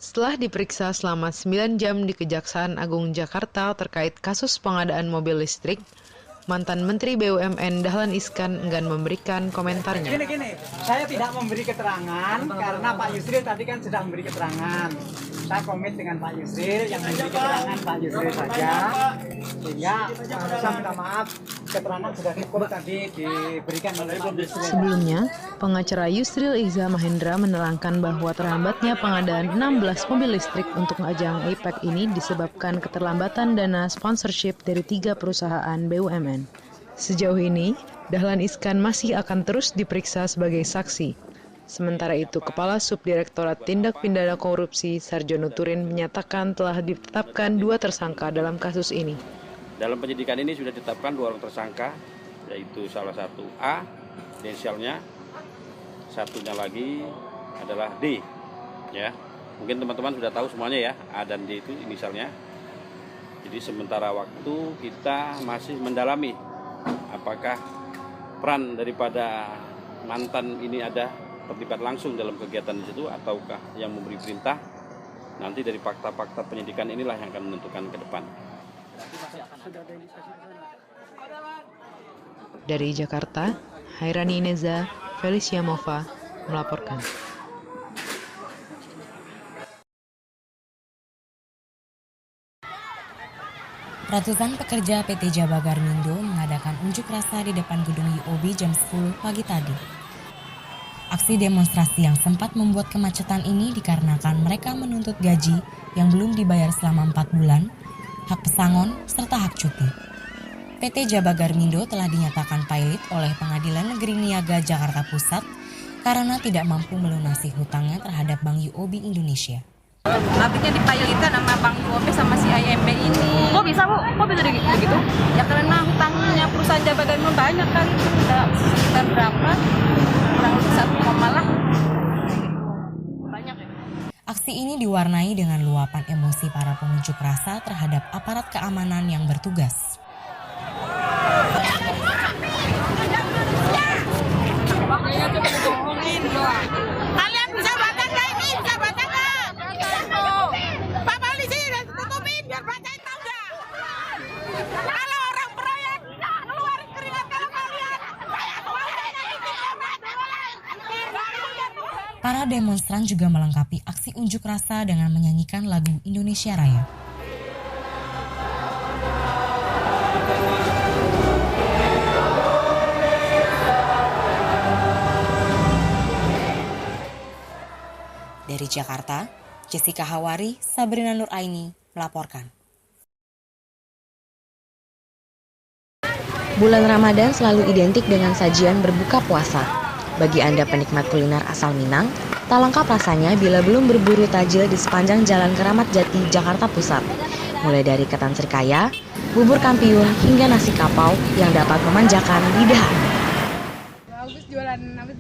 Setelah diperiksa selama 9 jam di Kejaksaan Agung Jakarta terkait kasus pengadaan mobil listrik, mantan Menteri BUMN Dahlan Iskan enggan memberikan komentarnya. Gini, saya tidak memberi keterangan karena Pak Yusril tadi kan sudah memberi keterangan. Saya komit dengan Pak Yusril, yang memberi keterangan Pak Yusril saja. Sehingga saya minta maaf, keterangan sudah cukup tadi diberikan oleh Pak Yusril. Sebelumnya, pengacara Yusril Iza Mahendra menerangkan bahwa terlambatnya pengadaan 16 mobil listrik untuk ajang APEC ini disebabkan keterlambatan dana sponsorship dari 3 perusahaan BUMN. Sejauh ini, Dahlan Iskan masih akan terus diperiksa sebagai saksi. Sementara itu, Kepala Subdirektorat Tindak Pidana Korupsi Sarjono Turin menyatakan telah ditetapkan 2 tersangka dalam kasus ini. Dalam penyidikan ini sudah ditetapkan 2 orang tersangka, yaitu salah satu A, inisialnya, satunya lagi adalah D. Ya, mungkin teman-teman sudah tahu semuanya ya, A dan D itu inisialnya. Jadi sementara waktu kita masih mendalami apakah peran daripada mantan ini ada terlibat langsung dalam kegiatan di situ ataukah yang memberi perintah. Nanti dari fakta-fakta penyidikan inilah yang akan menentukan ke depan. Dari Jakarta, Hairani Ineza, Felicia Mova melaporkan. Ratusan pekerja PT Jaba Garnindo mengadakan unjuk rasa di depan gedung UOB jam 10 pagi tadi. Aksi demonstrasi yang sempat membuat kemacetan ini dikarenakan mereka menuntut gaji yang belum dibayar selama 4 bulan, hak pesangon, serta hak cuti. PT Jaba Garnindo telah dinyatakan pilot oleh Pengadilan Negeri Niaga Jakarta Pusat karena tidak mampu melunasi hutangnya terhadap Bank UOB Indonesia. Artinya dipilotkan sama Bank UOB sama si IMB ini. Kok bisa Bu? Kok bisa begitu? Ya karena hutangnya perusahaan Jaba Garnindo banyak kan, sekitar berapa? Kurang lebih 1, lah. Banyak ya. Aksi ini diwarnai dengan luapan emosi para pengunjuk rasa terhadap aparat keamanan yang bertugas. Kalian bisa baca nggak ini? Bisa baca nggak? Pak polisi tutupin biar bacain tahu nggak? Kalau orang proyek keluarin keringat kalau kalian. Para demonstran juga melengkapi aksi unjuk rasa dengan menyanyikan lagu Indonesia Raya. Dari Jakarta, Jessica Hawari, Sabrina Nuraini melaporkan. Bulan Ramadan selalu identik dengan sajian berbuka puasa. Bagi Anda penikmat kuliner asal Minang, tak lengkap rasanya bila belum berburu tajil di sepanjang Jalan Keramat Jati, Jakarta Pusat. Mulai dari ketan serikaya, bubur kampiun, hingga nasi kapau yang dapat memanjakan lidah. Bagus jualan apa?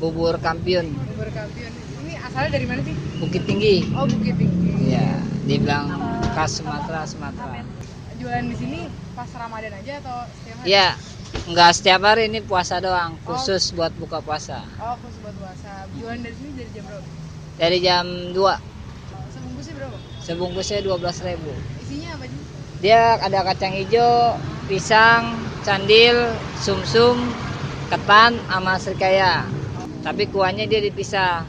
Bubur kampiun. Bubur kampiun. Ini asalnya dari mana sih? Bukit Tinggi. Oh, Bukit Tinggi. Iya, dibilang khas Sumatera. Jualan di sini pas Ramadan aja atau setiap hari? Iya, enggak setiap hari, ini puasa doang, khusus buat buka puasa. Oh, khusus buat puasa. Jualan dari sini dari jam berapa? Dari jam 2. Sebungkusnya berapa? Sebungkusnya 12.000. Isinya apa sih? Dia ada kacang hijau, pisang, candil, sumsum, ketan, sama serikaya. Tapi kuahnya dia dipisah.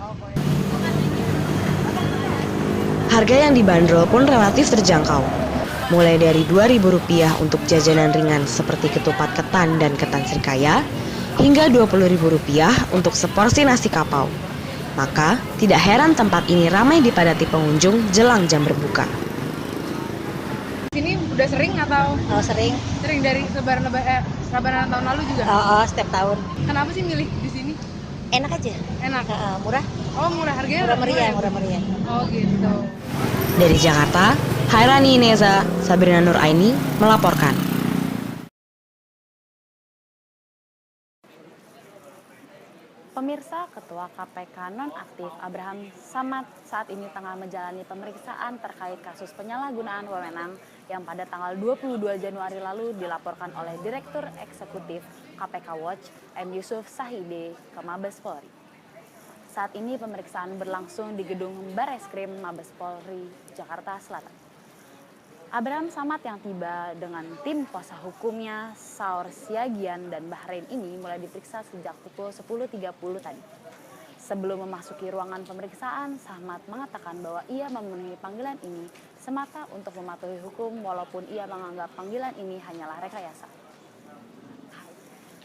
Harga yang dibanderol pun relatif terjangkau. Mulai dari Rp2.000 untuk jajanan ringan seperti ketupat ketan dan ketan serikaya, hingga Rp20.000 untuk seporsi nasi kapau. Maka, tidak heran tempat ini ramai dipadati pengunjung jelang jam berbuka. Sini udah sering atau? Oh, sering. Sering dari Lebaran tahun lalu juga? Oh, setiap tahun. Kenapa sih milih di sini? Enak aja. Enak. Murah. Oh, murah harganya. Murah meriah. Oh, gitu. Dari Jakarta, Hairani Ineza, Sabrina Nuraini melaporkan. Pemirsa, Ketua KPK nonaktif Abraham Samad saat ini tengah menjalani pemeriksaan terkait kasus penyalahgunaan wewenang yang pada tanggal 22 Januari lalu dilaporkan oleh Direktur Eksekutif KPK Watch M. Yusuf Sahide ke Mabes Polri. Saat ini pemeriksaan berlangsung di gedung Barreskrim Mabes Polri, Jakarta Selatan. Abraham Samad yang tiba dengan tim kuasa hukumnya Saur Siagian dan Bahrain ini mulai diperiksa sejak pukul 10.30 tadi. Sebelum memasuki ruangan pemeriksaan, Samad mengatakan bahwa ia memenuhi panggilan ini semata untuk mematuhi hukum walaupun ia menganggap panggilan ini hanyalah rekayasa.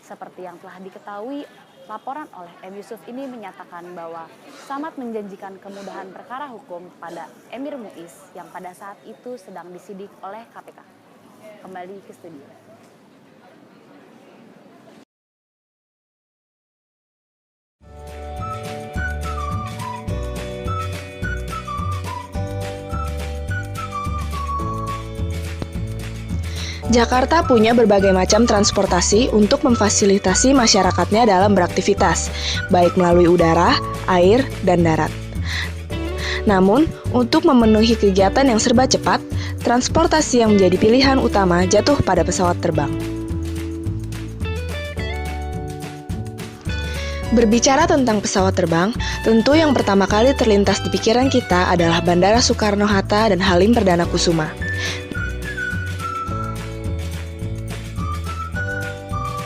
Seperti yang telah diketahui, laporan oleh M. Yusuf ini menyatakan bahwa Samad menjanjikan kemudahan perkara hukum pada Emir Muiz yang pada saat itu sedang disidik oleh KPK. Kembali ke studio. Jakarta punya berbagai macam transportasi untuk memfasilitasi masyarakatnya dalam beraktivitas, baik melalui udara, air, dan darat. Namun, untuk memenuhi kegiatan yang serba cepat, transportasi yang menjadi pilihan utama jatuh pada pesawat terbang. Berbicara tentang pesawat terbang, tentu yang pertama kali terlintas di pikiran kita adalah Bandara Soekarno-Hatta dan Halim Perdana Kusuma.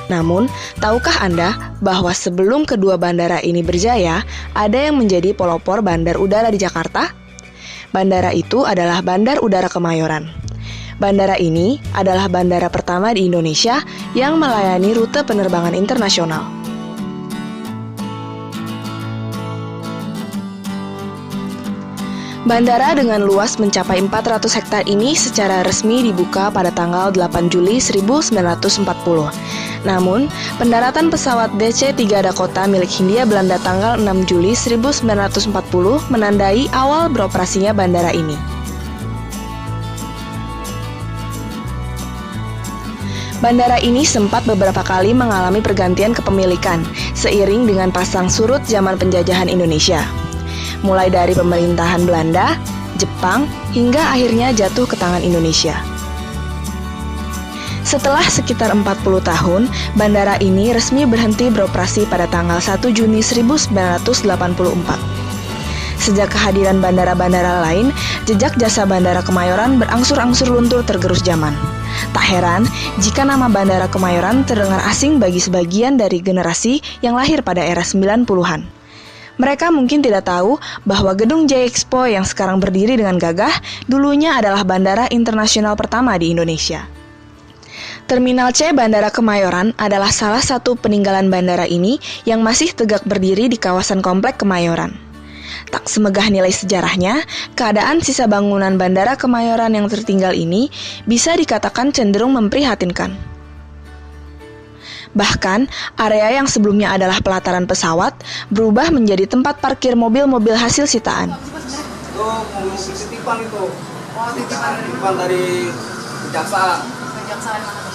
Namun, tahukah Anda bahwa sebelum kedua bandara ini berjaya, ada yang menjadi pelopor bandar udara di Jakarta? Bandara itu adalah Bandar Udara Kemayoran. Bandara ini adalah bandara pertama di Indonesia yang melayani rute penerbangan internasional. Bandara dengan luas mencapai 400 hektar ini secara resmi dibuka pada tanggal 8 Juli 1940. Namun, pendaratan pesawat DC-3 Dakota milik Hindia Belanda tanggal 6 Juli 1940 menandai awal beroperasinya bandara ini. Bandara ini sempat beberapa kali mengalami pergantian kepemilikan, seiring dengan pasang surut zaman penjajahan Indonesia. Mulai dari pemerintahan Belanda, Jepang, hingga akhirnya jatuh ke tangan Indonesia. Setelah sekitar 40 tahun, bandara ini resmi berhenti beroperasi pada tanggal 1 Juni 1984. Sejak kehadiran bandara-bandara lain, jejak jasa Bandara Kemayoran berangsur-angsur luntur tergerus zaman. Tak heran jika nama Bandara Kemayoran terdengar asing bagi sebagian dari generasi yang lahir pada era 90-an. Mereka mungkin tidak tahu bahwa gedung J-Expo yang sekarang berdiri dengan gagah dulunya adalah bandara internasional pertama di Indonesia. Terminal C Bandara Kemayoran adalah salah satu peninggalan bandara ini yang masih tegak berdiri di kawasan Komplek Kemayoran. Tak semegah nilai sejarahnya, keadaan sisa bangunan Bandara Kemayoran yang tertinggal ini bisa dikatakan cenderung memprihatinkan. Bahkan, area yang sebelumnya adalah pelataran pesawat berubah menjadi tempat parkir mobil-mobil hasil sitaan. Itu mobil titipan itu. Oh, titipan dari Kejaksaan.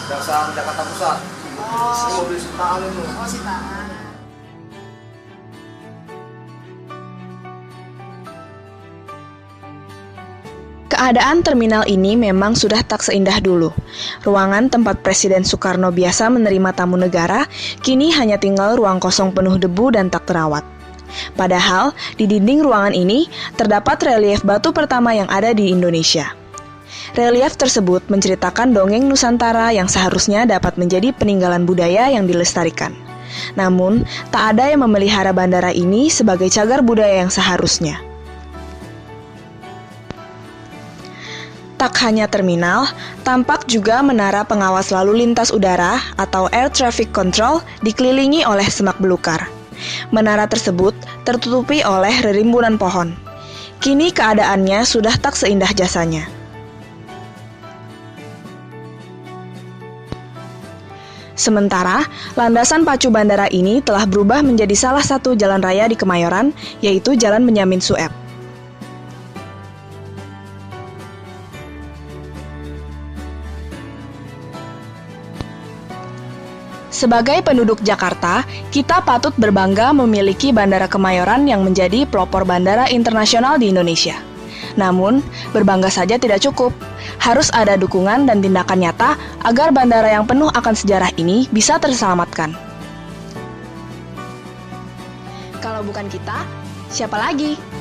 Kejaksaan Jakarta Pusat. Oh. Ini mobil sitaan itu. Oh, sitaan. Keadaan terminal ini memang sudah tak seindah dulu. Ruangan tempat Presiden Soekarno biasa menerima tamu negara, kini hanya tinggal ruang kosong penuh debu dan tak terawat. Padahal, di dinding ruangan ini terdapat relief batu pertama yang ada di Indonesia. Relief tersebut menceritakan dongeng Nusantara yang seharusnya dapat menjadi peninggalan budaya yang dilestarikan. Namun, tak ada yang memelihara bandara ini sebagai cagar budaya yang seharusnya. Tak hanya terminal, tampak juga menara pengawas lalu lintas udara atau Air Traffic Control dikelilingi oleh semak belukar. Menara tersebut tertutupi oleh rerimbunan pohon. Kini keadaannya sudah tak seindah jasanya. Sementara, landasan pacu bandara ini telah berubah menjadi salah satu jalan raya di Kemayoran, yaitu Jalan Benyamin Sueb. Sebagai penduduk Jakarta, kita patut berbangga memiliki Bandara Kemayoran yang menjadi pelopor bandara internasional di Indonesia. Namun, berbangga saja tidak cukup. Harus ada dukungan dan tindakan nyata agar bandara yang penuh akan sejarah ini bisa terselamatkan. Kalau bukan kita, Siapa lagi?